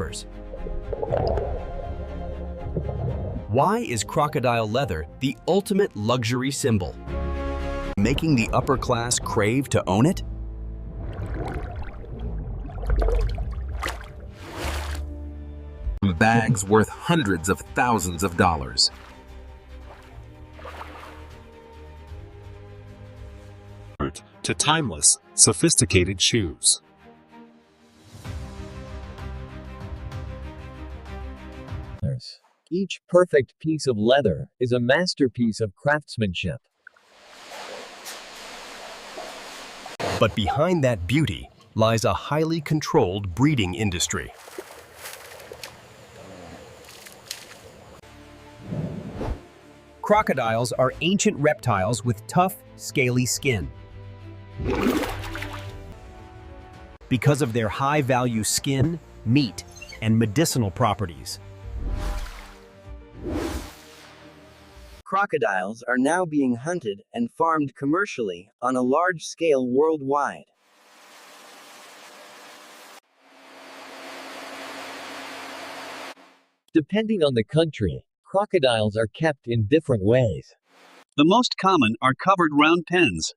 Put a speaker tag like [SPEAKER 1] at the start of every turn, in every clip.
[SPEAKER 1] suffers. Why is crocodile leather the ultimate luxury symbol, making the upper class crave to own it?
[SPEAKER 2] Bags worth hundreds of thousands of dollars.
[SPEAKER 3] To timeless, sophisticated shoes.
[SPEAKER 4] Each perfect piece of leather is a masterpiece of craftsmanship.
[SPEAKER 1] But behind that beauty lies a highly controlled breeding industry. Crocodiles are ancient reptiles with tough, scaly skin. Because of their high-value skin, meat, and medicinal properties,
[SPEAKER 5] crocodiles are now being hunted and farmed commercially on a large scale worldwide.
[SPEAKER 4] Depending on the country, crocodiles are kept in different ways.
[SPEAKER 6] The most common are covered round pens.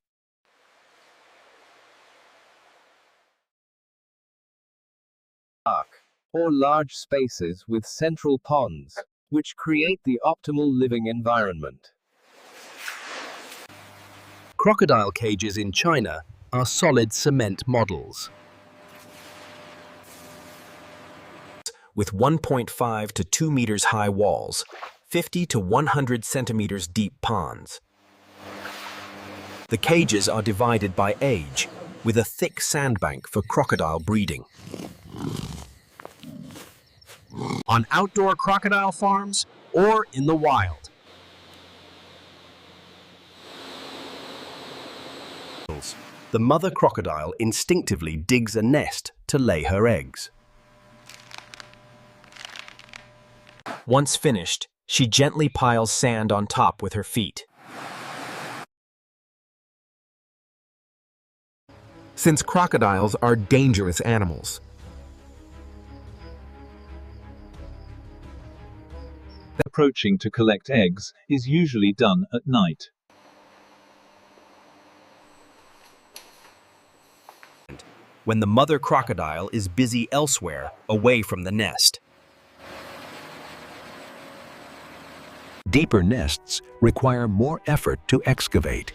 [SPEAKER 7] Or large spaces with central ponds, which create the optimal living environment.
[SPEAKER 1] crocodile cages in China are solid cement models. With 1.5 to 2 meters high walls, 50 to 100 centimeters deep ponds. The cages are divided by age, with a thick sandbank for crocodile breeding. On outdoor crocodile farms or in the wild. The mother crocodile instinctively digs a nest to lay her eggs. Once finished, she gently piles sand on top with her feet.
[SPEAKER 2] Since crocodiles are dangerous animals,
[SPEAKER 8] approaching to collect eggs is usually done at night.
[SPEAKER 1] When the mother crocodile is busy elsewhere, away from the nest.
[SPEAKER 9] Deeper nests require more effort to excavate.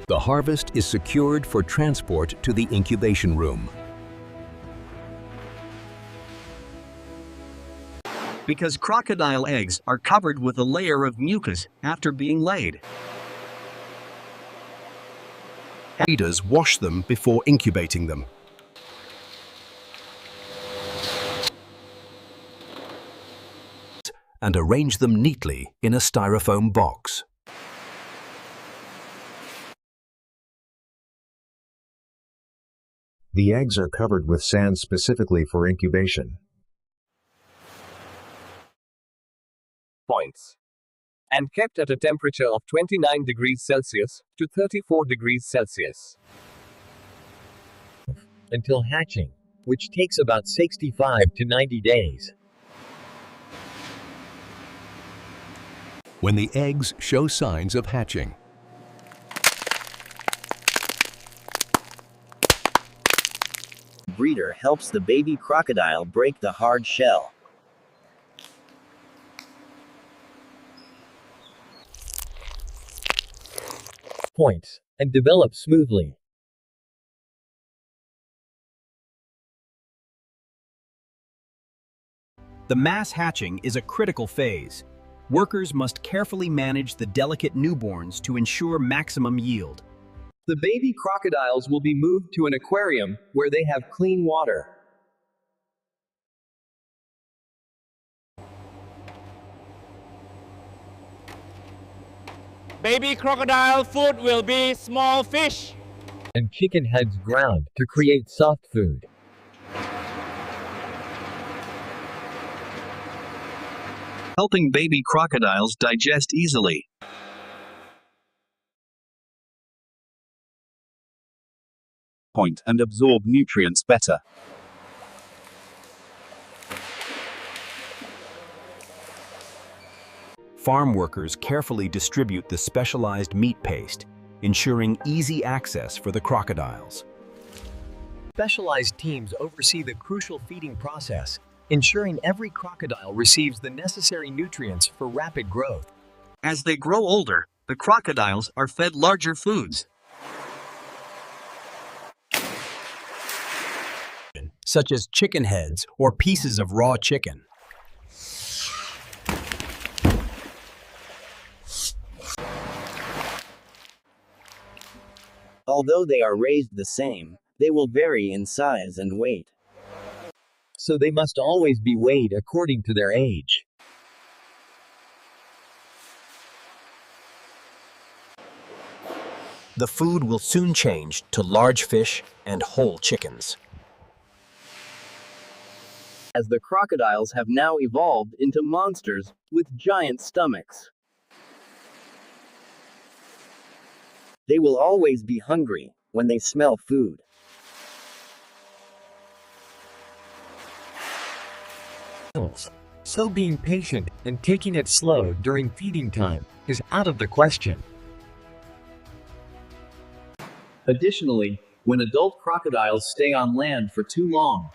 [SPEAKER 9] The harvest is secured for transport to the incubation room.
[SPEAKER 6] Because crocodile eggs are covered with a layer of mucus after being laid.
[SPEAKER 1] Breeders wash them before incubating them. And arrange them neatly in a styrofoam box.
[SPEAKER 10] The eggs are covered with sand specifically for incubation.
[SPEAKER 7] Points. And kept at a temperature of 29 degrees Celsius to 34 degrees Celsius.
[SPEAKER 4] Until hatching, which takes about 65 to 90 days.
[SPEAKER 9] When the eggs show signs of hatching,
[SPEAKER 5] The breeder helps the baby crocodile break the hard shell.
[SPEAKER 4] Points, and develop smoothly.
[SPEAKER 1] The mass hatching is a critical phase. Workers must carefully manage the delicate newborns to ensure maximum yield.
[SPEAKER 4] The baby crocodiles will be moved to an aquarium where they have clean water.
[SPEAKER 11] Baby crocodile food will be small fish
[SPEAKER 4] and chicken heads ground to create soft food.
[SPEAKER 6] Helping baby crocodiles digest easily.
[SPEAKER 8] point and absorb nutrients better.
[SPEAKER 1] Farm workers carefully distribute the specialized meat paste, ensuring easy access for the crocodiles.
[SPEAKER 6] Specialized teams oversee the crucial feeding process, ensuring every crocodile receives the necessary nutrients for rapid growth. As they grow older, the crocodiles are fed larger foods,
[SPEAKER 1] such as chicken heads or pieces of raw chicken.
[SPEAKER 5] Although they are raised the same, they will vary in size and weight.
[SPEAKER 4] So they must always be weighed according to their age.
[SPEAKER 1] The food will soon change to large fish and whole chickens,
[SPEAKER 5] As the crocodiles have now evolved into monsters with giant stomachs. They will always be hungry when they smell food.
[SPEAKER 6] so being patient and taking it slow during feeding time is out of the question.
[SPEAKER 4] Additionally, when adult crocodiles stay on land for too long,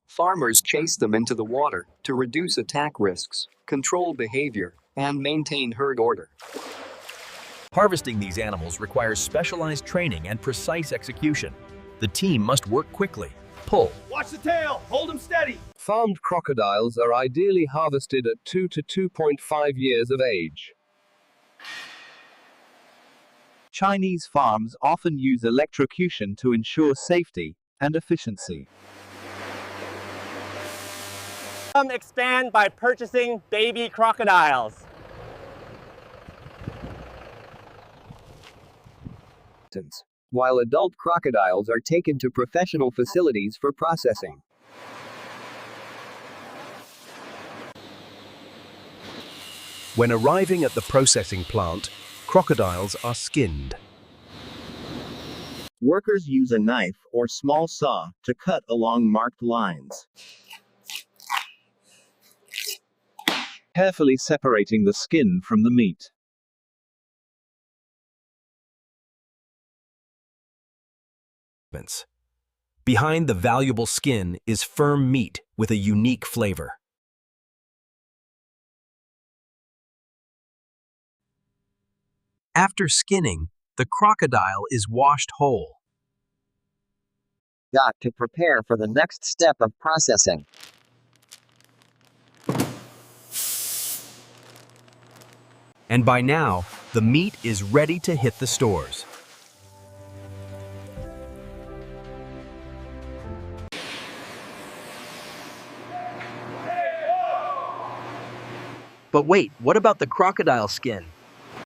[SPEAKER 6] Farmers chase them into the water to reduce attack risks, control behavior, and maintain herd order.
[SPEAKER 1] Harvesting these animals requires specialized training and precise execution. The team must work quickly, pull,
[SPEAKER 11] Watch the tail. Hold him steady.
[SPEAKER 7] Farmed crocodiles are ideally harvested at 2 to 2.5 years of age.
[SPEAKER 8] Chinese farms often use electrocution to ensure safety and efficiency.
[SPEAKER 11] Expand by purchasing baby crocodiles.
[SPEAKER 4] while adult crocodiles are taken to professional facilities for processing.
[SPEAKER 1] When arriving at the processing plant, crocodiles are skinned.
[SPEAKER 5] Workers use a knife or small saw to cut along marked lines,
[SPEAKER 8] carefully separating the skin from the meat.
[SPEAKER 1] Behind the valuable skin is firm meat with a unique flavor. After skinning, the crocodile is washed whole.
[SPEAKER 5] got to prepare for the next step of processing.
[SPEAKER 1] And by now, the meat is ready to hit the stores.
[SPEAKER 12] But wait, what about the crocodile skin?